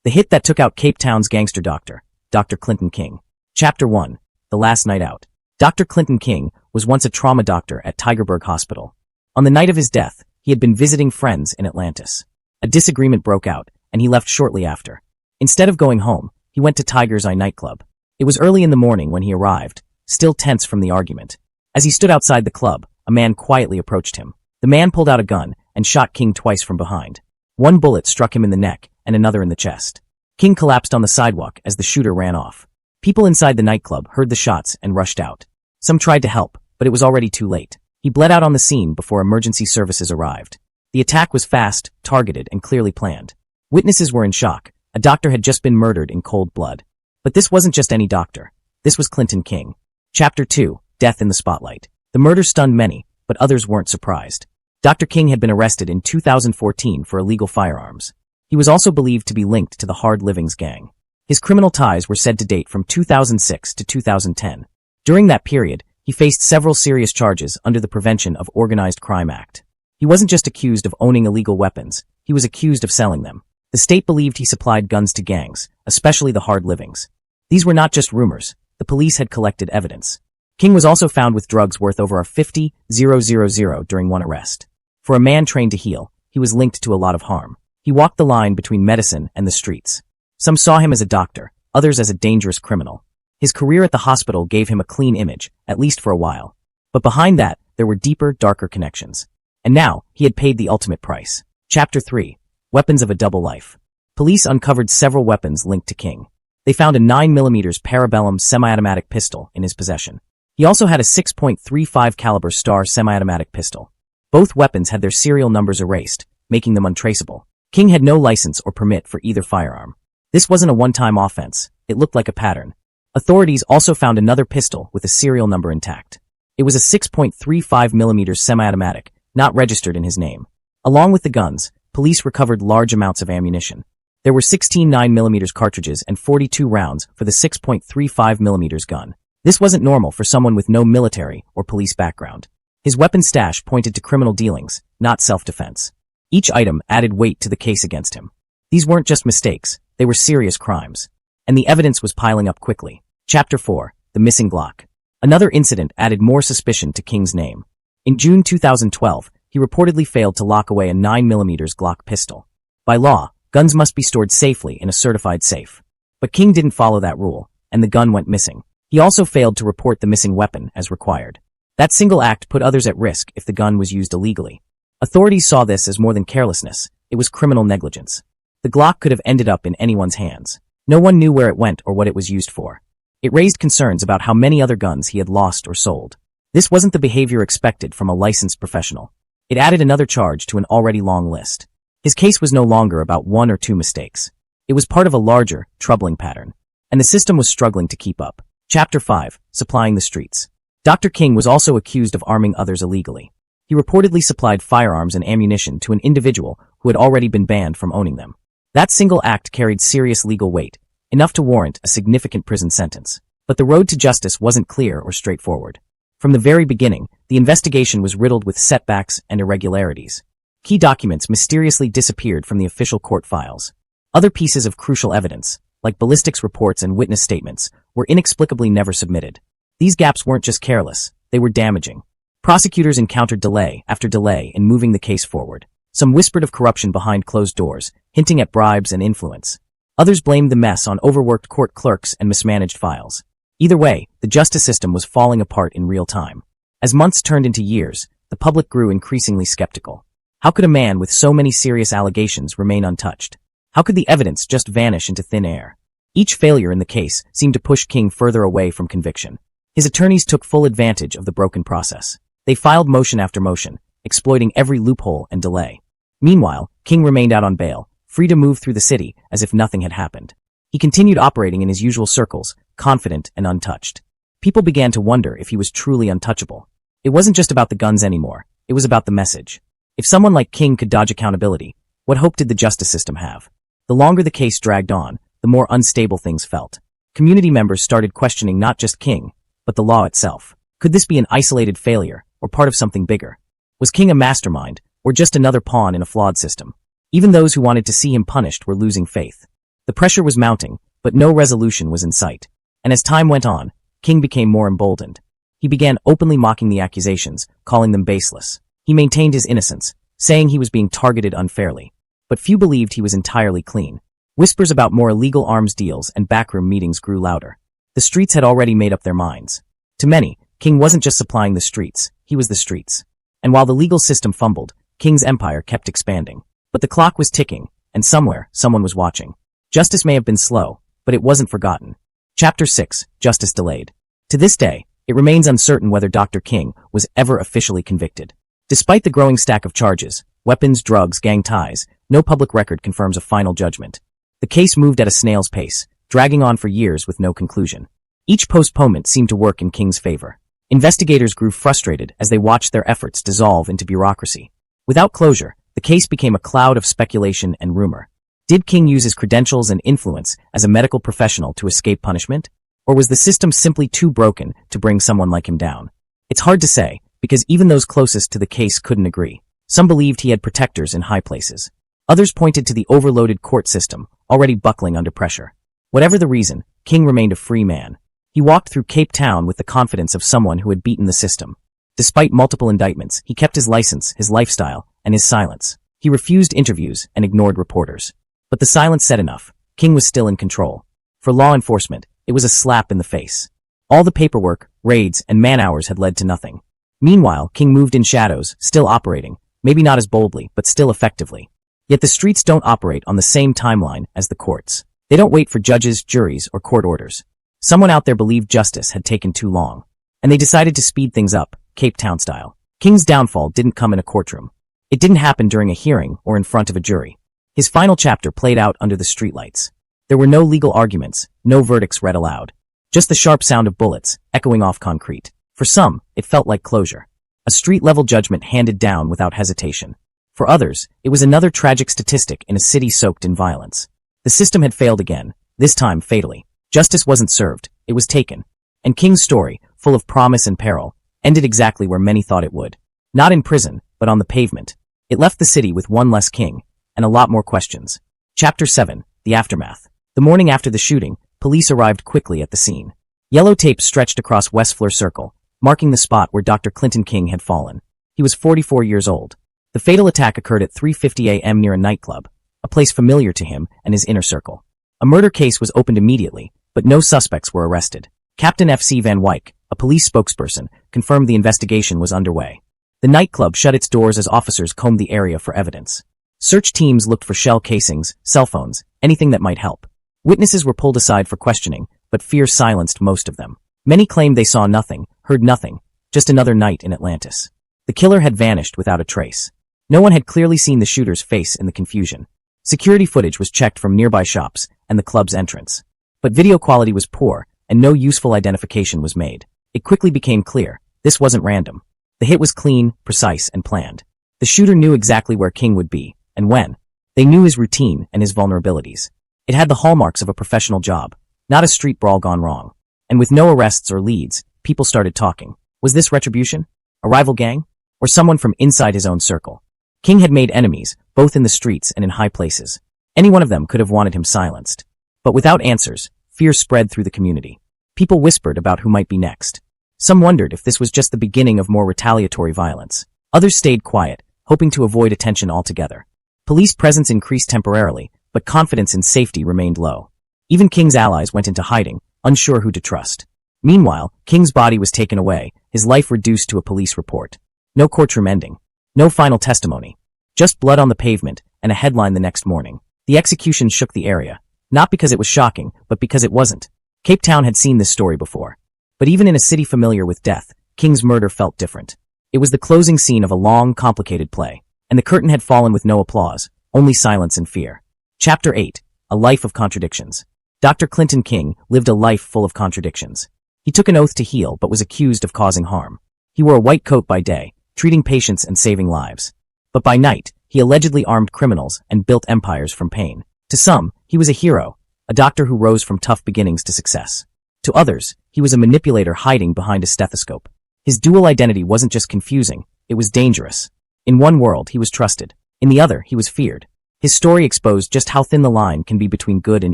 The hit that took out Cape Town's gangster doctor, Dr. Clinton King. Chapter 1. The Last Night Out. Dr. Clinton King was once a trauma doctor at Tigerberg Hospital. On the night of his death, he had been visiting friends in Atlantis. A disagreement broke out, and he left shortly after. Instead of going home, he went to Tiger's Eye nightclub. It was early in the morning when he arrived, still tense from the argument. As he stood outside the club, a man quietly approached him. The man pulled out a gun and shot King twice from behind. One bullet struck him in the neck and another in the chest. King collapsed on the sidewalk as the shooter ran off. People inside the nightclub heard the shots and rushed out. Some tried to help, but it was already too late. He bled out on the scene before emergency services arrived. The attack was fast, targeted, and clearly planned. Witnesses were in shock. A doctor had just been murdered in cold blood. But this wasn't just any doctor. This was Clinton King. Chapter 2. Death in the Spotlight. The murder stunned many, but others weren't surprised. Dr. King had been arrested in 2014 for illegal firearms. He was also believed to be linked to the Hard Livings gang. His criminal ties were said to date from 2006 to 2010. During that period, he faced several serious charges under the Prevention of Organized Crime Act. He wasn't just accused of owning illegal weapons, he was accused of selling them. The state believed he supplied guns to gangs, especially the Hard Livings. These were not just rumors, the police had collected evidence. King was also found with drugs worth over $50,000 during one arrest. For a man trained to heal, he was linked to a lot of harm. He walked the line between medicine and the streets. Some saw him as a doctor, others as a dangerous criminal. His career at the hospital gave him a clean image, at least for a while. But behind that, there were deeper, darker connections. And now, he had paid the ultimate price. Chapter 3. Weapons of a Double Life. Police uncovered several weapons linked to King. They found a 9mm Parabellum semi-automatic pistol in his possession. He also had a 6.35 caliber Star semi-automatic pistol. Both weapons had their serial numbers erased, making them untraceable. King had no license or permit for either firearm. This wasn't a one-time offense. It looked like a pattern. Authorities also found another pistol with a serial number intact. It was a 6.35mm semi-automatic, not registered in his name. Along with the guns, police recovered large amounts of ammunition. There were 16 9mm cartridges and 42 rounds for the 6.35mm gun. This wasn't normal for someone with no military or police background. His weapon stash pointed to criminal dealings, not self-defense. Each item added weight to the case against him. These weren't just mistakes, they were serious crimes. And the evidence was piling up quickly. Chapter 4. The Missing Glock. Another incident added more suspicion to King's name. In June 2012, he reportedly failed to lock away a 9mm Glock pistol. By law, guns must be stored safely in a certified safe. But King didn't follow that rule, and the gun went missing. He also failed to report the missing weapon as required. That single act put others at risk if the gun was used illegally. Authorities saw this as more than carelessness, it was criminal negligence. The Glock could have ended up in anyone's hands. No one knew where it went or what it was used for. It raised concerns about how many other guns he had lost or sold. This wasn't the behavior expected from a licensed professional. It added another charge to an already long list. His case was no longer about one or two mistakes. It was part of a larger, troubling pattern. And the system was struggling to keep up. Chapter 5. Supplying the Streets. Dr. King was also accused of arming others illegally. He reportedly supplied firearms and ammunition to an individual who had already been banned from owning them. That single act carried serious legal weight, enough to warrant a significant prison sentence. But the road to justice wasn't clear or straightforward. From the very beginning, the investigation was riddled with setbacks and irregularities. Key documents mysteriously disappeared from the official court files. Other pieces of crucial evidence, like ballistics reports and witness statements, were inexplicably never submitted. These gaps weren't just careless, they were damaging. Prosecutors encountered delay after delay in moving the case forward. Some whispered of corruption behind closed doors, hinting at bribes and influence. Others blamed the mess on overworked court clerks and mismanaged files. Either way, the justice system was falling apart in real time. As months turned into years, the public grew increasingly skeptical. How could a man with so many serious allegations remain untouched? How could the evidence just vanish into thin air? Each failure in the case seemed to push King further away from conviction. His attorneys took full advantage of the broken process. They filed motion after motion, exploiting every loophole and delay. Meanwhile, King remained out on bail, free to move through the city as if nothing had happened. He continued operating in his usual circles, confident and untouched. People began to wonder if he was truly untouchable. It wasn't just about the guns anymore, it was about the message. If someone like King could dodge accountability, what hope did the justice system have? The longer the case dragged on, the more unstable things felt. Community members started questioning not just King, but the law itself. Could this be an isolated failure, or part of something bigger? Was King a mastermind, or just another pawn in a flawed system? Even those who wanted to see him punished were losing faith. The pressure was mounting, but no resolution was in sight. And as time went on, King became more emboldened. He began openly mocking the accusations, calling them baseless. He maintained his innocence, saying he was being targeted unfairly. But few believed he was entirely clean. Whispers about more illegal arms deals and backroom meetings grew louder. The streets had already made up their minds. To many, King wasn't just supplying the streets, he was the streets. And while the legal system fumbled, King's empire kept expanding. But the clock was ticking, and somewhere, someone was watching. Justice may have been slow, but it wasn't forgotten. Chapter 6, Justice Delayed. To this day, it remains uncertain whether Dr. King was ever officially convicted. Despite the growing stack of charges, weapons, drugs, gang ties, no public record confirms a final judgment. The case moved at a snail's pace, dragging on for years with no conclusion. Each postponement seemed to work in King's favor. Investigators grew frustrated as they watched their efforts dissolve into bureaucracy. Without closure, the case became a cloud of speculation and rumor. Did King use his credentials and influence as a medical professional to escape punishment? Or was the system simply too broken to bring someone like him down? It's hard to say, because even those closest to the case couldn't agree. Some believed he had protectors in high places. Others pointed to the overloaded court system, already buckling under pressure. Whatever the reason, King remained a free man. He walked through Cape Town with the confidence of someone who had beaten the system. Despite multiple indictments, he kept his license, his lifestyle, and his silence. He refused interviews and ignored reporters. But the silence said enough. King was still in control. For law enforcement, it was a slap in the face. All the paperwork, raids, and man-hours had led to nothing. Meanwhile, King moved in shadows, still operating, maybe not as boldly, but still effectively. Yet the streets don't operate on the same timeline as the courts. They don't wait for judges, juries, or court orders. Someone out there believed justice had taken too long. And they decided to speed things up, Cape Town style. King's downfall didn't come in a courtroom. It didn't happen during a hearing or in front of a jury. His final chapter played out under the streetlights. There were no legal arguments, no verdicts read aloud. Just the sharp sound of bullets, echoing off concrete. For some, it felt like closure. A street-level judgment handed down without hesitation. For others, it was another tragic statistic in a city soaked in violence. The system had failed again, this time fatally. Justice wasn't served, it was taken. And King's story, full of promise and peril, ended exactly where many thought it would. Not in prison, but on the pavement. It left the city with one less king, and a lot more questions. Chapter 7, The Aftermath. The morning after the shooting, police arrived quickly at the scene. Yellow tape stretched across West Fleur Circle, marking the spot where Dr. Clinton King had fallen. He was 44 years old. The fatal attack occurred at 3:50 a.m. near a nightclub, a place familiar to him and his inner circle. A murder case was opened immediately, but no suspects were arrested. Captain F.C. Van Wyck, a police spokesperson, confirmed the investigation was underway. The nightclub shut its doors as officers combed the area for evidence. Search teams looked for shell casings, cell phones, anything that might help. Witnesses were pulled aside for questioning, but fear silenced most of them. Many claimed they saw nothing, heard nothing, just another night in Atlantis. The killer had vanished without a trace. No one had clearly seen the shooter's face in the confusion. Security footage was checked from nearby shops and the club's entrance. But video quality was poor, and no useful identification was made. It quickly became clear, this wasn't random. The hit was clean, precise, and planned. The shooter knew exactly where King would be, and when. They knew his routine and his vulnerabilities. It had the hallmarks of a professional job, not a street brawl gone wrong. And with no arrests or leads, people started talking. Was this retribution? A rival gang? Or someone from inside his own circle? King had made enemies, both in the streets and in high places. Any one of them could have wanted him silenced. But without answers, fear spread through the community. People whispered about who might be next. Some wondered if this was just the beginning of more retaliatory violence. Others stayed quiet, hoping to avoid attention altogether. Police presence increased temporarily, but confidence in safety remained low. Even King's allies went into hiding, unsure who to trust. Meanwhile, King's body was taken away, his life reduced to a police report. No courtroom ending. No final testimony. Just blood on the pavement, and a headline the next morning. The execution shook the area. Not because it was shocking, but because it wasn't. Cape Town had seen this story before. But even in a city familiar with death, King's murder felt different. It was the closing scene of a long, complicated play. And the curtain had fallen with no applause, only silence and fear. Chapter 8, A Life of Contradictions. Dr. Clinton King lived a life full of contradictions. He took an oath to heal, but was accused of causing harm. He wore a white coat by day, treating patients and saving lives. But by night, he allegedly armed criminals and built empires from pain. To some, he was a hero, a doctor who rose from tough beginnings to success. To others, he was a manipulator hiding behind a stethoscope. His dual identity wasn't just confusing, it was dangerous. In one world, he was trusted. In the other, he was feared. His story exposed just how thin the line can be between good and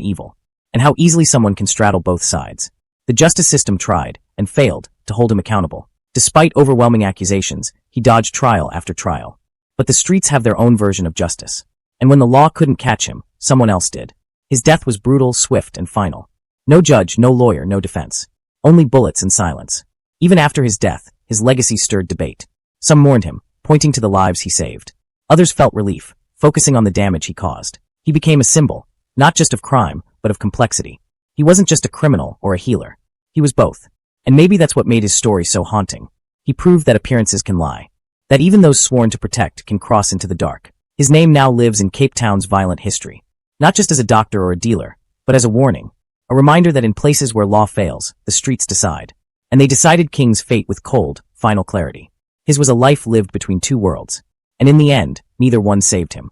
evil, and how easily someone can straddle both sides. The justice system tried, and failed, to hold him accountable. Despite overwhelming accusations, he dodged trial after trial. But the streets have their own version of justice. And when the law couldn't catch him, someone else did. His death was brutal, swift, and final. No judge, no lawyer, no defense. Only bullets and silence. Even after his death, his legacy stirred debate. Some mourned him, pointing to the lives he saved. Others felt relief, focusing on the damage he caused. He became a symbol, not just of crime, but of complexity. He wasn't just a criminal or a healer. He was both. And maybe that's what made his story so haunting. He proved that appearances can lie. That even those sworn to protect can cross into the dark. His name now lives in Cape Town's violent history. Not just as a doctor or a dealer, but as a warning. A reminder that in places where law fails, the streets decide. And they decided King's fate with cold, final clarity. His was a life lived between two worlds. And in the end, neither one saved him.